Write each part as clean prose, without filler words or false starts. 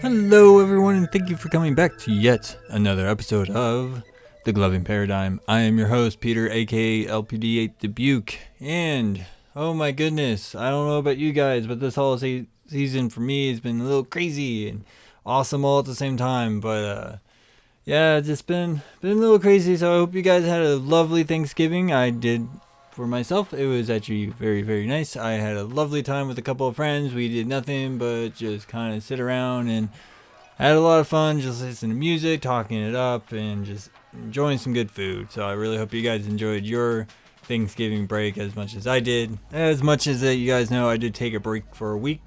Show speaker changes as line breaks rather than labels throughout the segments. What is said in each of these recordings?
Hello, everyone, and thank you for coming back to yet another episode of The Gloving Paradigm. I am your host, Peter, aka LPD8 Dubuque, and oh my goodness, I don't know about you guys, but this holiday season for me has been a little crazy and awesome all at the same time. But yeah, it's just been a little crazy. So I hope you guys had a lovely Thanksgiving. I did. For myself, it was actually very, very nice. I had a lovely time with a couple of friends. We did nothing but just kind of sit around and had a lot of fun, just listening to music, talking it up, and just enjoying some good food. So I really hope you guys enjoyed your Thanksgiving break as much as I did. As much as you guys know, I did take a break for a week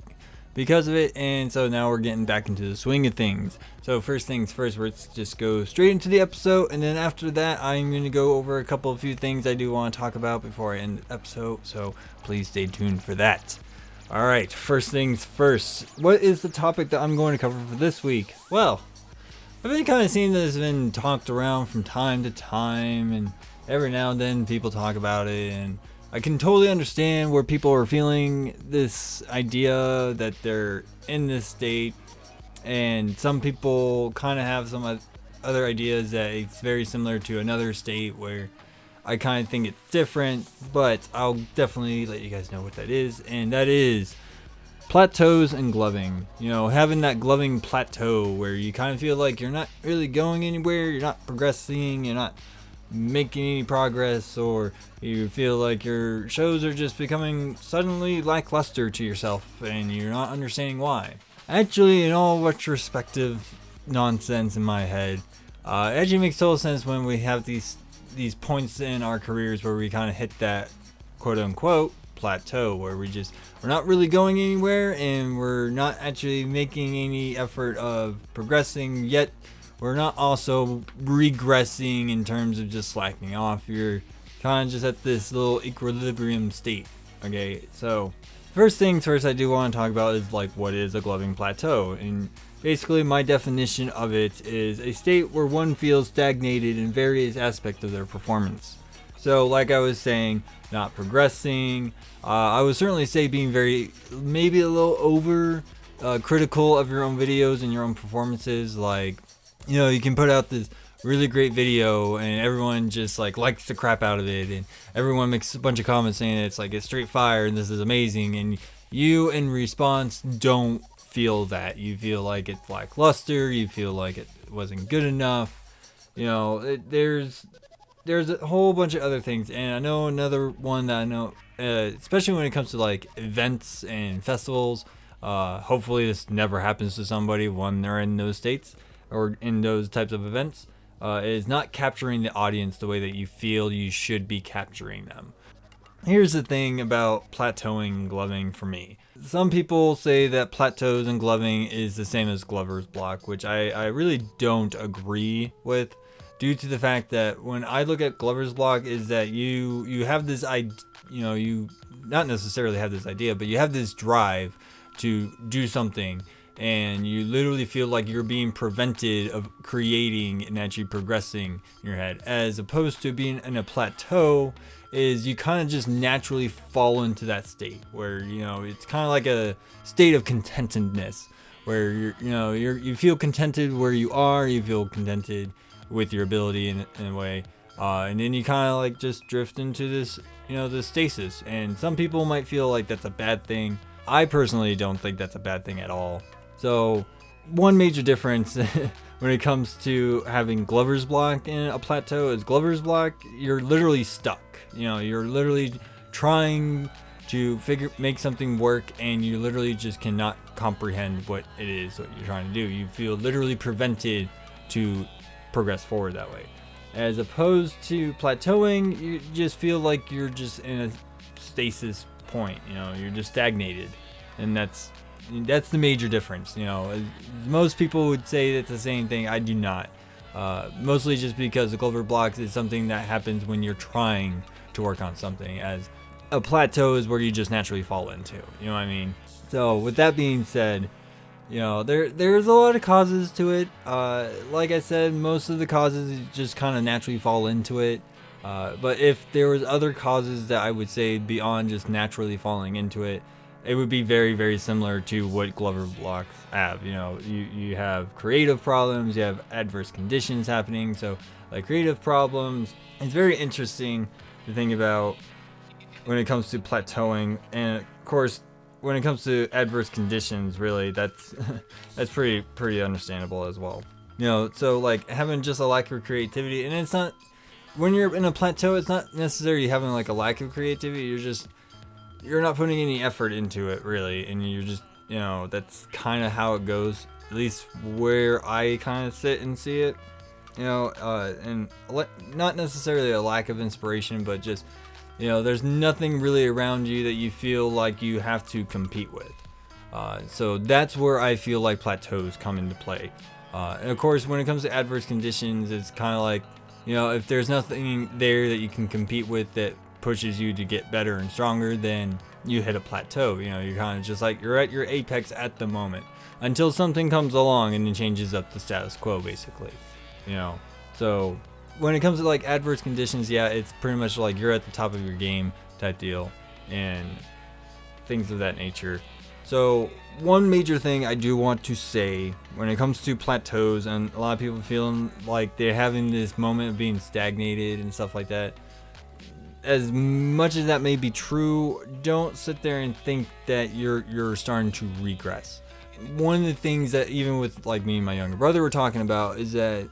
because of it, and so now we're getting back into the swing of things. So first things first, let's just go straight into the episode, and then after that I'm going to go over a couple of few things I do want to talk about before I end the episode, so please stay tuned for that. Alright, first things first, what is the topic that I'm going to cover for this week? Well, I've been kind of seeing this been talked around from time to time, and every now and then people talk about it, and I can totally understand where people are feeling this idea that they're in this state, and some people kind of have some other ideas that it's very similar to another state where I kind of think it's different, but I'll definitely let you guys know what that is, and that is plateaus and gloving. You know, having that gloving plateau where you kind of feel like you're not really going anywhere, you're not progressing, you're not making any progress, or you feel like your shows are just becoming suddenly lackluster to yourself and you're not understanding why. Actually, in all retrospective nonsense in my head, it actually makes total sense when we have these points in our careers where we kind of hit that quote unquote plateau where we're not really going anywhere and we're not actually making any effort of progressing, yet we're not also regressing in terms of just slacking off. You're kind of just at this little equilibrium state. Okay, so first things first, I do want to talk about is like what is a gloving plateau, and basically my definition of it is a state where one feels stagnated in various aspects of their performance. So like I was saying, not progressing. I would certainly say being maybe a little over critical of your own videos and your own performances. Like, you know, you can put out this really great video and everyone just like likes the crap out of it, and everyone makes a bunch of comments saying it's straight fire and this is amazing, and you in response don't feel that. You feel like it's lackluster, you feel like it wasn't good enough. You know, there's a whole bunch of other things, and I know another one that I know, especially when it comes to like events and festivals. Hopefully this never happens to somebody when they're in those states or in those types of events, is not capturing the audience the way that you feel you should be capturing them. Here's the thing about plateauing and gloving for me. Some people say that plateaus and gloving is the same as Glover's block, which I really don't agree with, due to the fact that when I look at Glover's block is that you have this idea, you not necessarily have this idea, but you have this drive to do something, and you literally feel like you're being prevented of creating and actually progressing in your head, as opposed to being in a plateau is you kind of just naturally fall into that state where, it's kind of like a state of contentedness where you feel contented where you are, you feel contented with your ability in a way, and then you kind of just drift into this, this stasis. And some people might feel like that's a bad thing. I personally don't think that's a bad thing at all. So one major difference when it comes to having Glover's block in a plateau is Glover's block, you're literally stuck. You're literally trying to make something work, and you literally just cannot comprehend what it is what you're trying to do. You feel literally prevented to progress forward that way. As opposed to plateauing, you just feel like you're just in a stasis point. You're just stagnated, and that's the major difference. Most people would say that's the same thing. I do not. Mostly just because the Glover blocks is something that happens when you're trying to work on something, as a plateau is where you just naturally fall into. You know what I mean? So with that being said, there's a lot of causes to it. Like I said, most of the causes you just kind of naturally fall into it. But if there was other causes that I would say beyond just naturally falling into it, it would be very, very similar to what Glover blocks have. You have creative problems, you have adverse conditions happening. So, like creative problems, it's very interesting to think about when it comes to plateauing, and of course, when it comes to adverse conditions, really, that's that's pretty understandable as well. So like having just a lack of creativity, and it's not when you're in a plateau, it's not necessarily having like a lack of creativity. You're not putting any effort into it really, and you're just that's kind of how it goes, at least where I kind of sit and see it. And not necessarily a lack of inspiration, but just there's nothing really around you that you feel like you have to compete with. So that's where I feel like plateaus come into play. And of course, when it comes to adverse conditions, it's kind of like if there's nothing there that you can compete with that pushes you to get better and stronger, then you hit a plateau. You're kind of just like you're at your apex at the moment until something comes along and it changes up the status quo, basically. So when it comes to like adverse conditions, yeah, it's pretty much like you're at the top of your game type deal and things of that nature. So one major thing I do want to say when it comes to plateaus, and a lot of people feeling like they're having this moment of being stagnated and stuff like that, as much as that may be true, don't sit there and think that you're starting to regress. One of the things that even with like me and my younger brother were talking about is that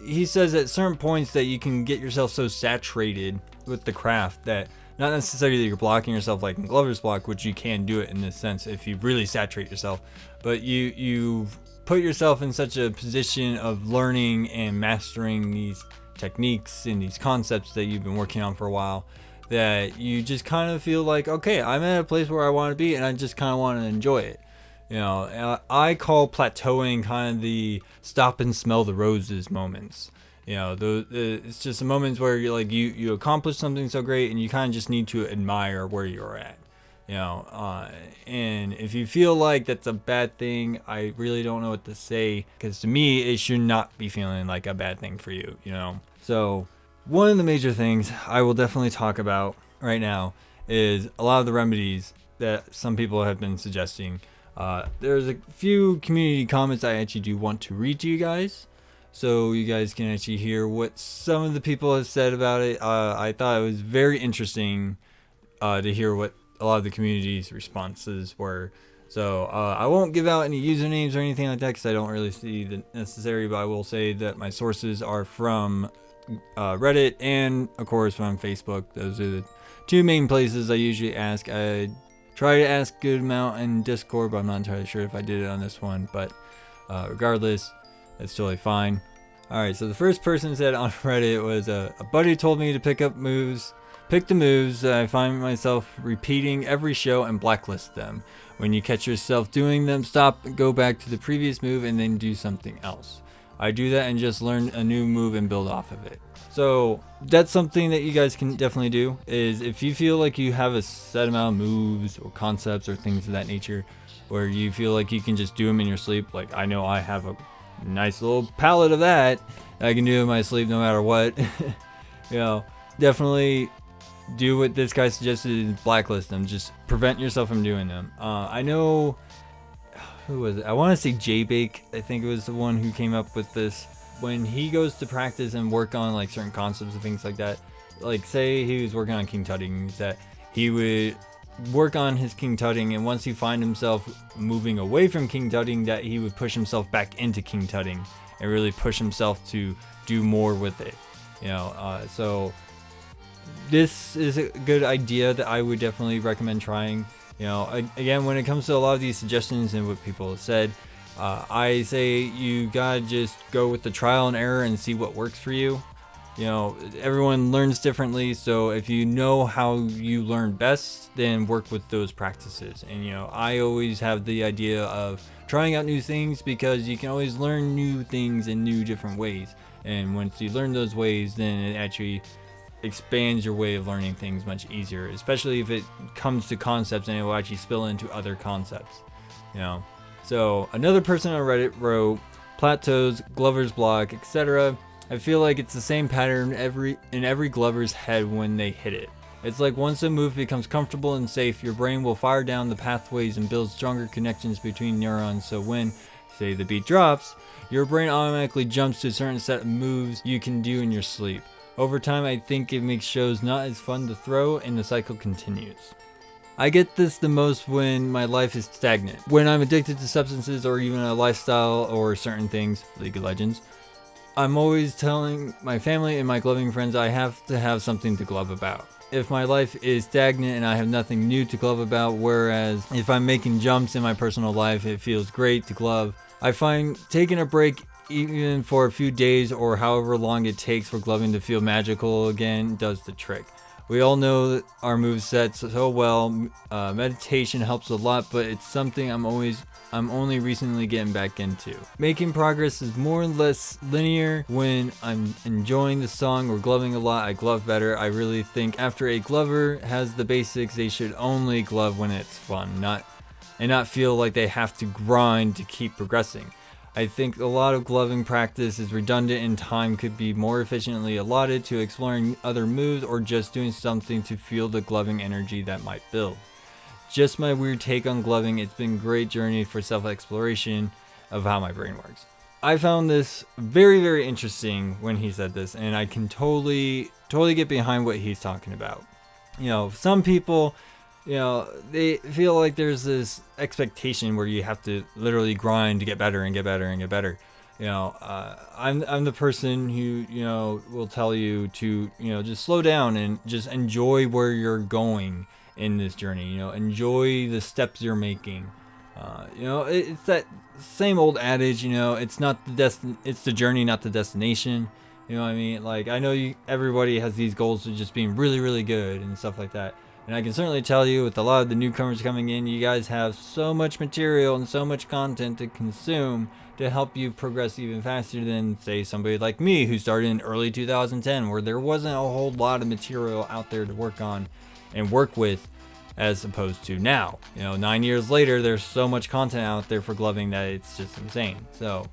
he says at certain points that you can get yourself so saturated with the craft that not necessarily that you're blocking yourself like in Glover's block, which you can do it in this sense if you really saturate yourself, but you've put yourself in such a position of learning and mastering these techniques and these concepts that you've been working on for a while that you just kind of feel like, okay, I'm at a place where I want to be and I just kind of want to enjoy it. I call plateauing kind of the stop and smell the roses moments. It's just the moments where you're like you accomplish something so great and you kind of just need to admire where you're at. And if you feel like that's a bad thing, I really don't know what to say, because to me it should not be feeling like a bad thing for you. So one of the major things I will definitely talk about right now is a lot of the remedies that some people have been suggesting. There's a few community comments I actually do want to read to you guys, so you guys can actually hear what some of the people have said about it. I thought it was very interesting to hear what a lot of the community's responses were. So I won't give out any usernames or anything like that because I don't really see the necessary, but I will say that my sources are from Reddit and of course from Facebook. Those are the two main places I usually ask. I try to ask a good amount in Discord, but I'm not entirely sure if I did it on this one, but regardless, that's totally fine. Alright, so the first person said on Reddit was a buddy told me to pick the moves that I find myself repeating every show and blacklist them. When you catch yourself doing them, stop, go back to the previous move and then do something else. I do that and just learn a new move and build off of it. So that's something that you guys can definitely do, is if you feel like you have a set amount of moves or concepts or things of that nature where you feel like you can just do them in your sleep. Like I know I have a nice little palette of that I can do in my sleep no matter what. Definitely do what this guy suggested and blacklist them. Just prevent yourself from doing them. I know, who was it? I want to say J-Bake. I think it was the one who came up with this. When he goes to practice and work on like certain concepts and things like that, like say he was working on King Tutting, that he would work on his King Tutting, and once he find himself moving away from King Tutting, that he would push himself back into King Tutting and really push himself to do more with it. So this is a good idea that I would definitely recommend trying. Again, when it comes to a lot of these suggestions and what people have said, I say you gotta just go with the trial and error and see what works for you. Everyone learns differently, so if you know how you learn best, then work with those practices. And I always have the idea of trying out new things, because you can always learn new things in new different ways, and once you learn those ways, then it actually expands your way of learning things much easier, especially if it comes to concepts and it will actually spill into other concepts. So another person on Reddit wrote, plateaus, Glover's block, etc. I feel like it's the same pattern in every Glover's head when they hit it. It's like once a move becomes comfortable and safe, your brain will fire down the pathways and build stronger connections between neurons. So when, say, the beat drops, your brain automatically jumps to a certain set of moves you can do in your sleep. Over time, I think it makes shows not as fun to throw, and the cycle continues. I get this the most when my life is stagnant. When I'm addicted to substances or even a lifestyle or certain things, League of Legends, I'm always telling my family and my gloving friends I have to have something to glove about. If my life is stagnant and I have nothing new to glove about, whereas if I'm making jumps in my personal life, it feels great to glove. I find taking a break even for a few days or however long it takes for gloving to feel magical again does the trick. We all know that our movesets so well. Meditation helps a lot, but it's something I'm only recently getting back into. Making progress is more or less linear. When I'm enjoying the song or gloving a lot, I glove better. I really think after a glover has the basics, they should only glove when it's fun, not feel like they have to grind to keep progressing. I think a lot of gloving practice is redundant and time could be more efficiently allotted to exploring other moves or just doing something to feel the gloving energy that might build. Just my weird take on gloving. It's been a great journey for self-exploration of how my brain works. I found this very, very interesting when he said this, and I can totally get behind what he's talking about. Some people, they feel like there's this expectation where you have to literally grind to get better and get better and get better. I'm the person who, will tell you to, just slow down and just enjoy where you're going in this journey. Enjoy the steps you're making. It's that same old adage, it's it's the journey, not the destination. You know what I mean? Like, I know everybody has these goals of just being really, really good and stuff like that. And I can certainly tell you, with a lot of the newcomers coming in, you guys have so much material and so much content to consume to help you progress even faster than, say, somebody like me who started in early 2010, where there wasn't a whole lot of material out there to work on and work with, as opposed to now. 9 years later, there's so much content out there for gloving that it's just insane. So,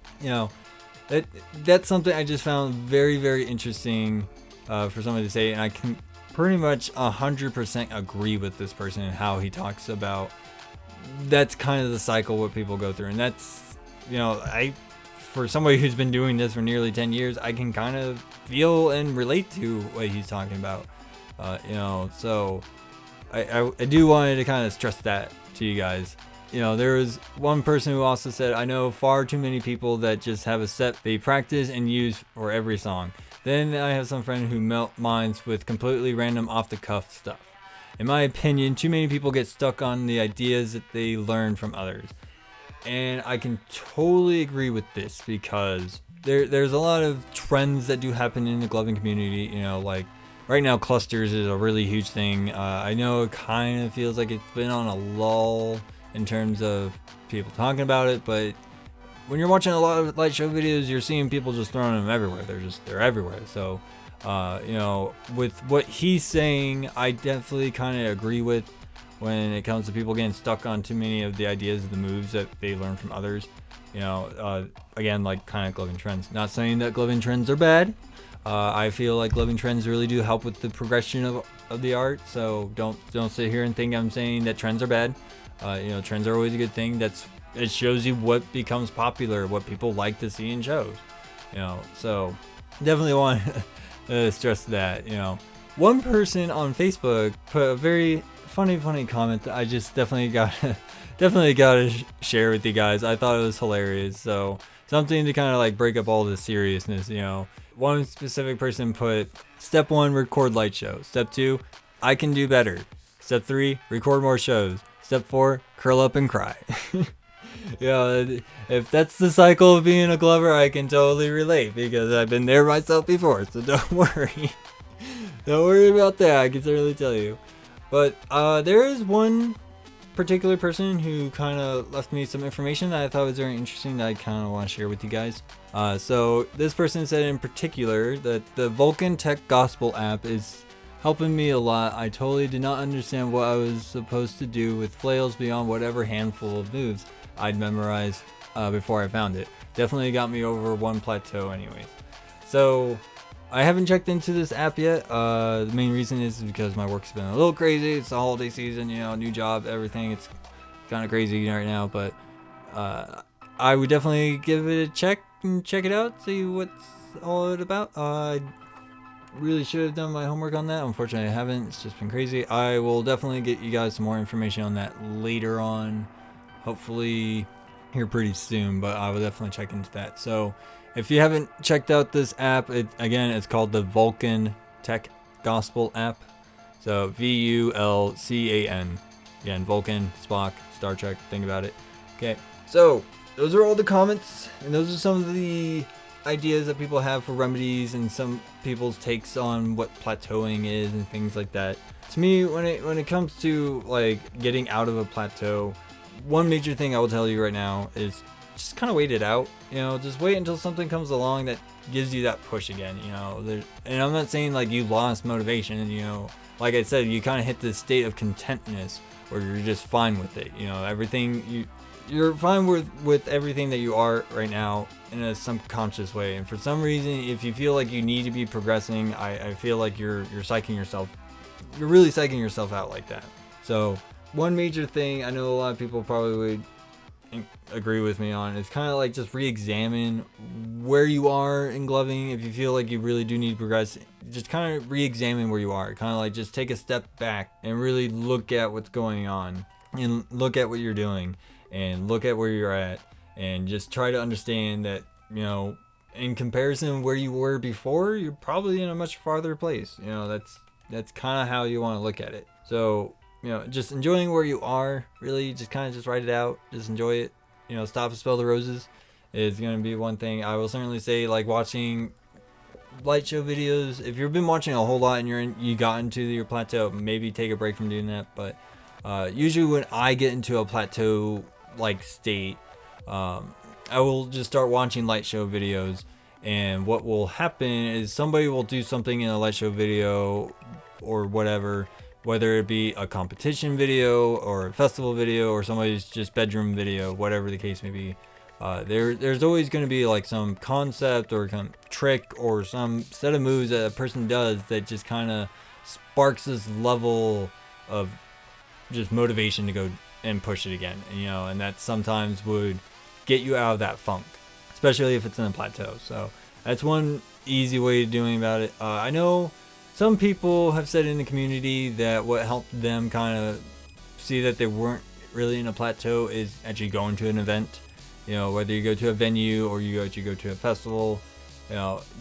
that's something I just found very, very interesting for somebody to say, and I can pretty much 100% agree with this person and how he talks about that's kind of the cycle what people go through. And that's, for somebody who's been doing this for nearly 10 years, I can kind of feel and relate to what he's talking about. So I do want to kind of stress that to you guys. There was one person who also said, I know far too many people that just have a set they practice and use for every song. Then I have some friend who melt minds with completely random off-the-cuff stuff. In my opinion, too many people get stuck on the ideas that they learn from others. And I can totally agree with this because there's a lot of trends that do happen in the gloving community. Like right now, clusters is a really huge thing. I know it kind of feels like it's been on a lull in terms of people talking about it, but when you're watching a lot of light show videos, you're seeing people just throwing them everywhere. They're everywhere. So, with what he's saying, I definitely kind of agree with when it comes to people getting stuck on too many of the ideas of the moves that they learn from others. Again, like kind of gloving trends. Not saying that gloving trends are bad. I feel like gloving trends really do help with the progression of the art. So don't sit here and think I'm saying that trends are bad. Trends are always a good thing. It shows you what becomes popular, what people like to see in shows. So definitely want to stress that. One person on Facebook put a very funny comment that I just definitely got to share with you guys. I thought it was hilarious. So something to kind of like break up all the seriousness. One specific person put, step 1, record light shows. Step 2, I can do better. Step 3, record more shows. Step 4, curl up and cry. If that's the cycle of being a glover, I can totally relate because I've been there myself before, so don't worry. Don't worry about that, I can certainly tell you. But there is one particular person who kind of left me some information that I thought was very interesting that I kind of want to share with you guys. So this person said in particular that the Vulcan Tech Gospel app is helping me a lot. I totally did not understand what I was supposed to do with flails beyond whatever handful of moves I'd memorized before I found it. Definitely got me over one plateau anyways. So I haven't checked into this app yet. The main reason is because my work's been a little crazy. It's the holiday season, new job, everything. It's kind of crazy right now, but I would definitely give it a check and check it out, see what's all it about. I really should have done my homework on that. Unfortunately, I haven't. It's just been crazy. I will definitely get you guys some more information on that later on. Hopefully here pretty soon, but I will definitely check into that. So if you haven't checked out this app, it's called the Vulcan Tech Gospel app. So VULCAN. Again, Vulcan, Spock, Star Trek, think about it. Okay, so those are all the comments, and those are some of the ideas that people have for remedies and some people's takes on what plateauing is and things like that. To me, when it comes to like getting out of a plateau, one major thing I will tell you right now is just kind of wait it out. Just wait until something comes along that gives you that push again. And I'm not saying like you lost motivation. Like I said, you kind of hit this state of contentness where you're just fine with it. You're fine with everything that you are right now in a subconscious way. And for some reason, if you feel like you need to be progressing, I feel like you're really psyching yourself out like that. So one major thing I know a lot of people probably would agree with me on is kind of like just re-examine where you are in gloving. If you feel like you really do need to progress, just kind of re-examine where you are. Kind of like just take a step back and really look at what's going on and look at what you're doing and look at where you're at and just try to understand that, in comparison where you were before, you're probably in a much farther place. That's kind of how you want to look at it. So just enjoying where you are, really just kind of just write it out, just enjoy it. Stop and smell the roses is going to be one thing. I will certainly say, like, watching light show videos, if you've been watching a whole lot and you got into your plateau, maybe take a break from doing that. But usually when I get into a plateau like state, I will just start watching light show videos, and what will happen is somebody will do something in a light show video or whatever, whether it be a competition video or a festival video or somebody's just bedroom video, whatever the case may be. There's always going to be like some concept or kind of trick or some set of moves that a person does that just kind of sparks this level of just motivation to go and push it again. And that sometimes would get you out of that funk, especially if it's in a plateau. So that's one easy way of doing about it. I know some people have said in the community that what helped them kind of see that they weren't really in a plateau is actually going to an event. Whether you go to a venue or you go to a festival,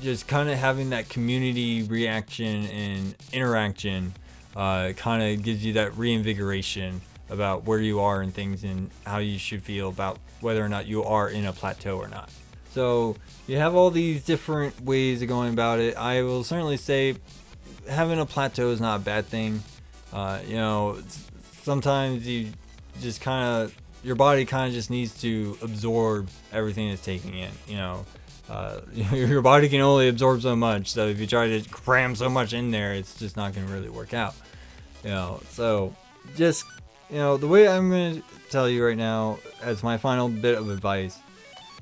just kind of having that community reaction and interaction kind of gives you that reinvigoration about where you are and things and how you should feel about whether or not you are in a plateau or not. So you have all these different ways of going about it. I will certainly say having a plateau is not a bad thing. Sometimes you just your body kind of just needs to absorb everything it's taking in. Your body can only absorb so much, so if you try to cram so much in there, it's just not going to really work out. So just the way I'm going to tell you right now as my final bit of advice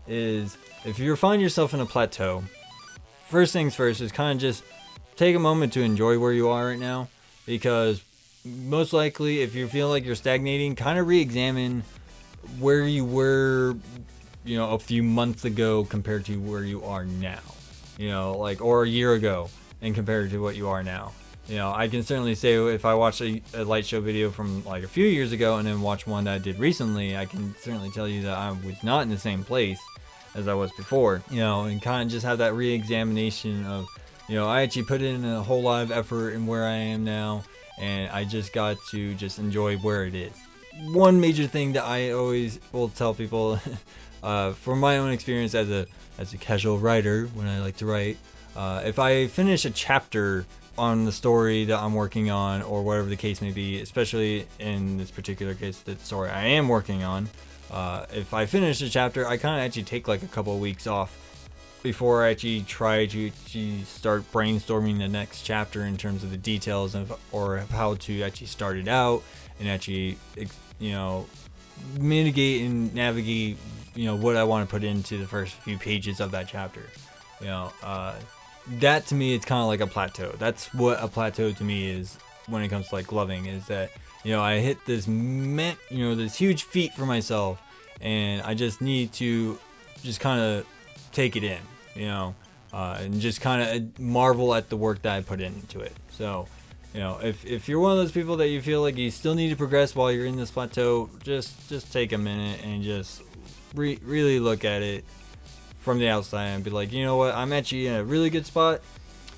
is, if you find yourself in a plateau, first things first is kind of just take a moment to enjoy where you are right now, because most likely if you feel like you're stagnating, kind of re-examine where you were a few months ago compared to where you are now, or a year ago and compared to what you are now. I can certainly say if I watch a light show video from like a few years ago and then watch one that I did recently, I can certainly tell you that I was not in the same place as I was before, and kind of just have that re-examination of, I actually put in a whole lot of effort in where I am now, and I just got to just enjoy where it is. One major thing that I always will tell people, from my own experience as a casual writer, when I like to write, if I finish a chapter on the story that I'm working on, or whatever the case may be, especially in this particular case, the story I am working on, if I finish a chapter, I kind of actually take like a couple of weeks off before I actually try to start brainstorming the next chapter in terms of the details or how to actually start it out and actually, mitigate and navigate, what I want to put into the first few pages of that chapter. that to me, it's kind of like a plateau. That's what a plateau to me is when it comes to like gloving, is that, I hit this this huge feat for myself, and I just need to just kind of take it in, and just kind of marvel at the work that I put into it. So, if you're one of those people that you feel like you still need to progress while you're in this plateau, just take a minute and just really look at it from the outside and be like, you know what, I'm actually in a really good spot,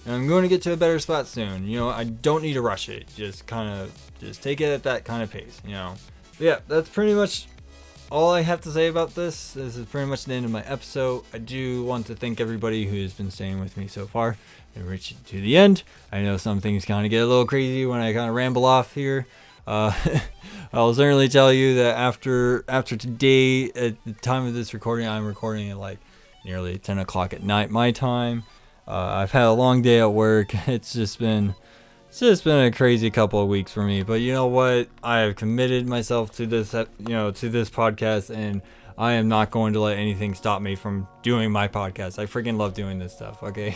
and I'm going to get to a better spot soon. I don't need to rush it. Just take it at that kind of pace. But yeah, that's pretty much all I have to say about this. This is pretty much the end of my episode. I do want to thank everybody who has been staying with me so far and reached to the end. I know some things kind of get a little crazy when I kind of ramble off here. I'll certainly tell you that after today, at the time of this recording, I'm recording at like nearly 10 o'clock at night my time. I've had a long day at work. It's just been a crazy couple of weeks for me, but you know what? I have committed myself to this, to this podcast, and I am not going to let anything stop me from doing my podcast. I freaking love doing this stuff, okay?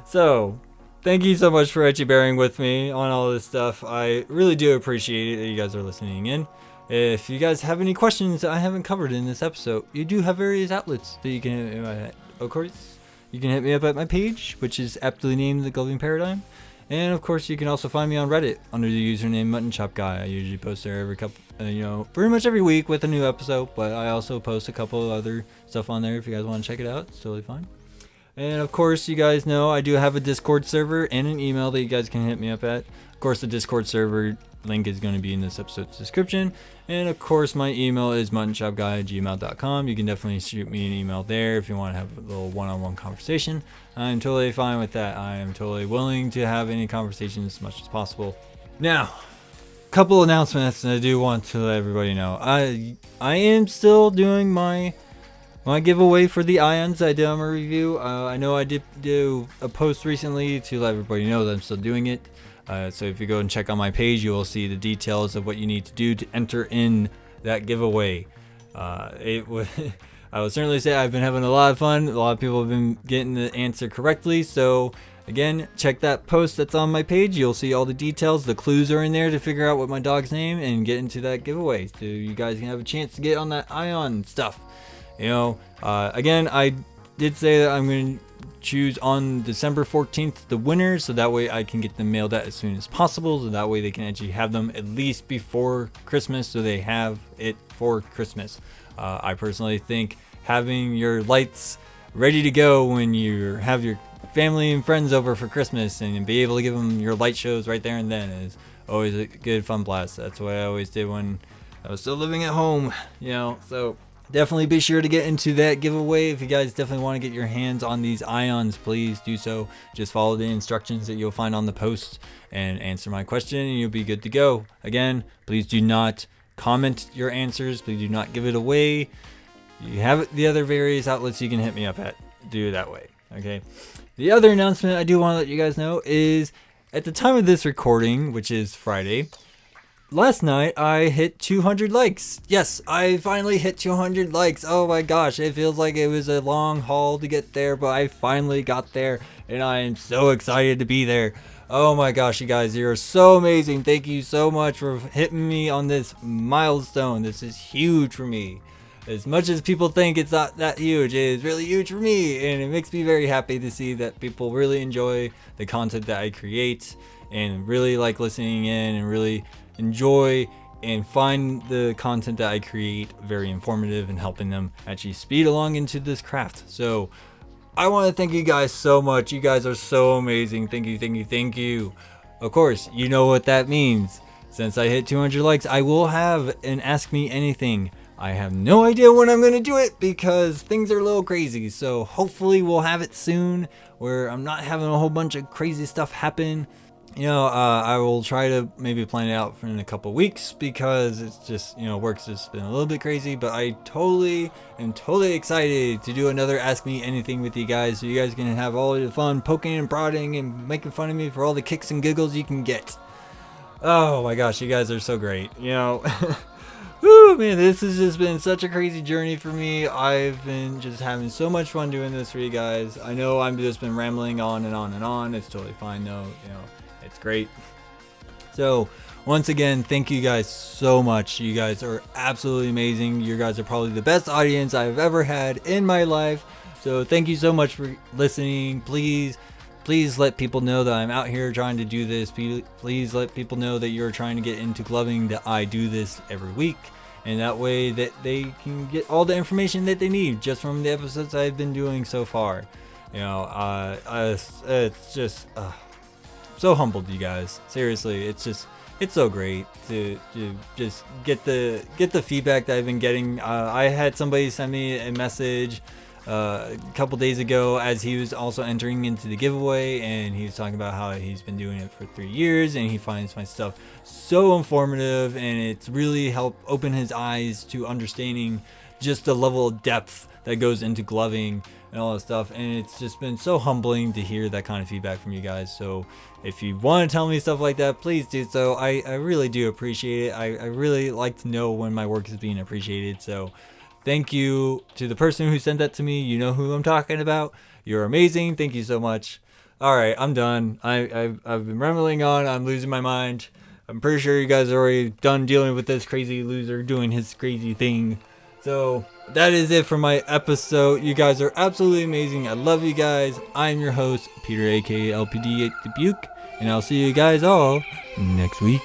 So, thank you so much for actually bearing with me on all this stuff. I really do appreciate it that you guys are listening in. If you guys have any questions that I haven't covered in this episode, you do have various outlets that you can hit me at. Of course, you can hit me up at my page, which is aptly named The Gloving Paradigm. And of course, you can also find me on Reddit under the username Mutton Chop Guy. I usually post there every couple, pretty much every week with a new episode. But I also post a couple of other stuff on there if you guys want to check it out. It's totally fine. And of course, you guys know I do have a Discord server and an email that you guys can hit me up at. Of course, the Discord server link is going to be in this episode's description. And of course, my email is muttonchopguy@gmail.com. You can definitely shoot me an email there if you want to have a little one-on-one conversation. I'm totally fine with that. I am totally willing to have any conversations as much as possible. Now, a couple announcements I do want to let everybody know. I am still doing my giveaway for the ions I did on my review. I know I did do a post recently to let everybody know that I'm still doing it. So if you go and check on my page, you will see the details of what you need to do to enter in that giveaway. I would certainly say I've been having a lot of fun. A lot of people have been getting the answer correctly. So again, check that post that's on my page. You'll see all the details. The clues are in there to figure out what my dog's name and get into that giveaway. So you guys can have a chance to get on that ion stuff. Again, I did say that I'm going to choose on December 14th the winner, so that way I can get them mailed out as soon as possible, so that way they can actually have them at least before Christmas, so they have it for Christmas. I personally think having your lights ready to go when you have your family and friends over for Christmas and be able to give them your light shows right there and then is always a good fun blast. That's what I always did when I was still living at home, so definitely be sure to get into that giveaway. If you guys definitely want to get your hands on these ions, please do so. Just follow the instructions that you'll find on the post and answer my question, and you'll be good to go. Again, please do not comment your answers. Please do not give it away. You have the other various outlets you can hit me up at. Do it that way, okay? The other announcement I do want to let you guys know is at the time of this recording, which is Friday, last night, I hit 200 likes. Yes, I finally hit 200 likes. Oh my gosh, it feels like it was a long haul to get there, but I finally got there, and I am so excited to be there. Oh my gosh, you guys, you're so amazing. Thank you so much for hitting me on this milestone. This is huge for me. As much as people think it's not that huge, it is really huge for me, and it makes me very happy to see that people really enjoy the content that I create and really like listening in and really enjoy and find the content that I create very informative and helping them actually speed along into this craft. So I want to thank you guys so much. You guys are so amazing. Thank you, thank you, thank you. Of course, you know what that means. Since I hit 200 likes, I will have an Ask Me Anything. I have no idea when I'm going to do it because things are a little crazy. So hopefully we'll have it soon where I'm not having a whole bunch of crazy stuff happen. I will try to maybe plan it out for in a couple weeks because it's just, work's just been a little bit crazy, but I am totally excited to do another Ask Me Anything with you guys, so you guys can have all the fun poking and prodding and making fun of me for all the kicks and giggles you can get. Oh my gosh, you guys are so great. Whew, man, this has just been such a crazy journey for me. I've been just having so much fun doing this for you guys. I know I've just been rambling on and on and on. It's totally fine though. It's great. So once again, thank you guys so much. You guys are absolutely amazing. You guys are probably the best audience I've ever had in my life. So thank you so much for listening. Please let people know that I'm out here trying to do this. Please let people know that you're trying to get into gloving, that I do this every week. And that way that they can get all the information that they need just from the episodes I've been doing so far. It's just so humbled, you guys. Seriously, it's so great to just get the feedback that I've been getting. I had somebody send me a message a couple days ago as he was also entering into the giveaway, and he was talking about how he's been doing it for 3 years and he finds my stuff so informative, and it's really helped open his eyes to understanding just the level of depth that goes into gloving and all that stuff. And it's just been so humbling to hear that kind of feedback from you guys. So if you want to tell me stuff like that, please do so. I really do appreciate it. I really like to know when my work is being appreciated. So thank you to the person who sent that to me. You know who I'm talking about. You're amazing. Thank you so much. All right, I'm done. I've been rambling on. I'm losing my mind. I'm pretty sure you guys are already done dealing with this crazy loser doing his crazy thing. So that is it for my episode. You guys are absolutely amazing. I love you guys. I'm your host, Peter, aka LPD8 Dubuque, and I'll see you guys all next week.